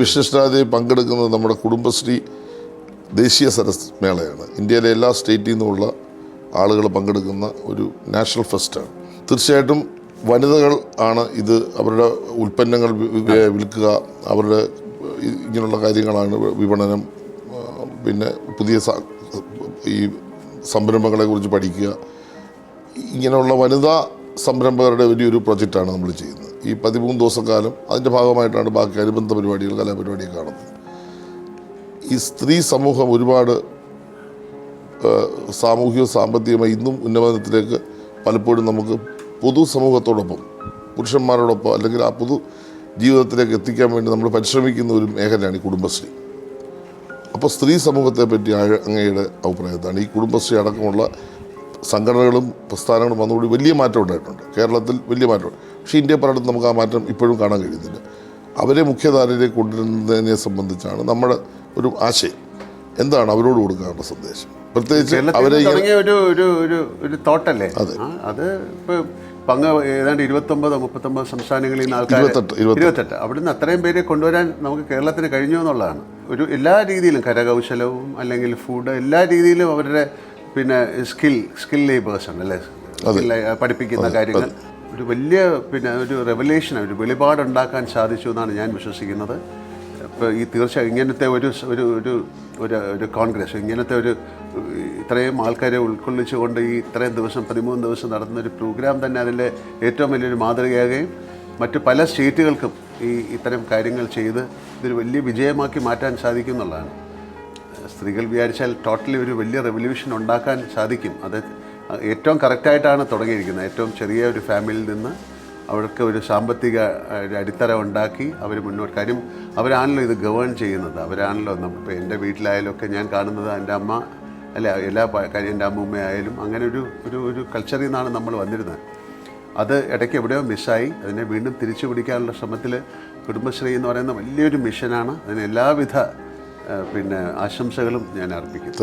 വിശിഷ്ടാതിഥി പങ്കെടുക്കുന്നത് നമ്മുടെ കുടുംബശ്രീ ദേശീയ സരസ് മേളയാണ്. ഇന്ത്യയിലെ എല്ലാ സ്റ്റേറ്റിൽ നിന്നുമുള്ള ആളുകൾ പങ്കെടുക്കുന്ന ഒരു നാഷണൽ ഫെസ്റ്റാണ്. തീർച്ചയായിട്ടും വനിതകൾ ആണ് ഇത് അവരുടെ ഉൽപ്പന്നങ്ങൾ വിൽക്കുക, അവരുടെ ഇങ്ങനെയുള്ള കാര്യങ്ങളാണ് വിപണനം, പിന്നെ പുതിയ ഈ സംരംഭങ്ങളെക്കുറിച്ച് പഠിക്കുക. ഇങ്ങനെയുള്ള വനിതാ സംരംഭകരുടെ വലിയൊരു പ്രൊജക്റ്റാണ് നമ്മൾ ചെയ്യുന്നത്. ഈ 13 ദിവസക്കാലം അതിൻ്റെ ഭാഗമായിട്ടാണ് ബാക്കി അനുബന്ധ പരിപാടികൾ, കലാപരിപാടികൾ കാണുന്നത്. ഈ സ്ത്രീ സമൂഹം ഒരുപാട് സാമൂഹിക സാമ്പത്തികമായി ഇന്നും ഉന്നമനത്തിലേക്ക് പലപ്പോഴും നമുക്ക് പൊതുസമൂഹത്തോടൊപ്പം പുരുഷന്മാരോടൊപ്പം അല്ലെങ്കിൽ ആ പൊതു ജീവിതത്തിലേക്ക് എത്തിക്കാൻ വേണ്ടി നമ്മൾ പരിശ്രമിക്കുന്ന ഒരു മേഖലയാണ് ഈ കുടുംബശ്രീ. അപ്പോൾ സ്ത്രീ സമൂഹത്തെ പറ്റി അങ്ങയുടെ അഭിപ്രായത്താണ് ഈ കുടുംബശ്രീ അടക്കമുള്ള സംഘടനകളും പ്രസ്ഥാനങ്ങളും വന്നുകൂടി വലിയ മാറ്റം ഉണ്ടായിട്ടുണ്ട്. കേരളത്തിൽ വലിയ മാറ്റമുണ്ട്. പക്ഷേ ഇന്ത്യ പലയിടത്തും നമുക്ക് ആ മാറ്റം ഇപ്പോഴും കാണാൻ കഴിയുന്നില്ല. അവരെ മുഖ്യധാരയിലേക്ക് കൊണ്ടുവരുന്നതിനെ സംബന്ധിച്ചാണ് നമ്മുടെ ഒരു ആശയം. എന്താണ് അവരോട് കൊടുക്കാനുള്ള സന്ദേശം? പ്രത്യേകിച്ച് അവരെ ഒരു തോട്ടല്ലേ അത് ഇപ്പോൾ ഏതാണ്ട് 29-39 സംസ്ഥാനങ്ങളിൽ നിന്ന് ആൾക്കാർ 28 അവിടുന്ന് അത്രയും പേരെ കൊണ്ടുവരാൻ നമുക്ക് കേരളത്തിന് കഴിഞ്ഞു എന്നുള്ളതാണ്. എല്ലാ രീതിയിലും കരകൗശലവും അല്ലെങ്കിൽ ഫുഡ് എല്ലാ രീതിയിലും അവരുടെ സ്കിൽ ലേബേഴ്സാണ് അല്ലേ, പഠിപ്പിക്കുന്ന കാര്യങ്ങൾ ഒരു വലിയ ഒരു റെവലേഷൻ, ഒരു വെളിപാടുണ്ടാക്കാൻ സാധിച്ചു എന്നാണ് ഞാൻ വിശ്വസിക്കുന്നത്. ഇപ്പോൾ ഈ തീർച്ചയായും ഇങ്ങനത്തെ ഒരു കോൺഗ്രസ്, ഇങ്ങനത്തെ ഇത്രയും ആൾക്കാരെ ഉൾക്കൊള്ളിച്ചുകൊണ്ട് ഈ ഇത്രയും ദിവസം 13 ദിവസം നടത്തുന്ന ഒരു പ്രോഗ്രാം തന്നെ അതിൻ്റെ ഏറ്റവും വലിയൊരു മാതൃകയാകുകയും മറ്റു പല സ്റ്റേറ്റുകൾക്കും ഇത്തരം കാര്യങ്ങൾ ചെയ്ത് ഇതൊരു വലിയ വിജയമാക്കി മാറ്റാൻ സാധിക്കും എന്നുള്ളതാണ്. സ്ത്രീകൾ വിചാരിച്ചാൽ ടോട്ടലി ഒരു വലിയ റെവല്യൂഷൻ ഉണ്ടാക്കാൻ സാധിക്കും. അത് ഏറ്റവും കറക്റ്റായിട്ടാണ് തുടങ്ങിയിരിക്കുന്നത്. ഏറ്റവും ചെറിയ ഒരു ഫാമിലിയിൽ നിന്ന് അവർക്ക് ഒരു സാമ്പത്തിക അടിത്തറ ഉണ്ടാക്കി അവർ മുന്നോട്ട്. കാര്യം അവരാണല്ലോ ഇത് ഗവേൺ ചെയ്യുന്നത്, അവരാണല്ലോ. ഇപ്പോൾ എൻ്റെ വീട്ടിലായാലൊക്കെ ഞാൻ കാണുന്നത് എൻ്റെ അമ്മ അല്ല, എല്ലാ കാര്യം എൻ്റെ അമ്മൂമ്മയായാലും അങ്ങനെ ഒരു കൾച്ചറിൽ നിന്നാണ് നമ്മൾ വന്നിരുന്നത്. അത് ഇടയ്ക്ക് എവിടെയോ മിസ്സായി. അതിനെ വീണ്ടും തിരിച്ചു പിടിക്കാനുള്ള ശ്രമത്തിൽ കുടുംബശ്രീ എന്ന് പറയുന്ന വലിയൊരു മിഷനാണ്. അതിന് എല്ലാവിധ ആശംസകളും ഞാൻ അർപ്പിക്കുന്നു.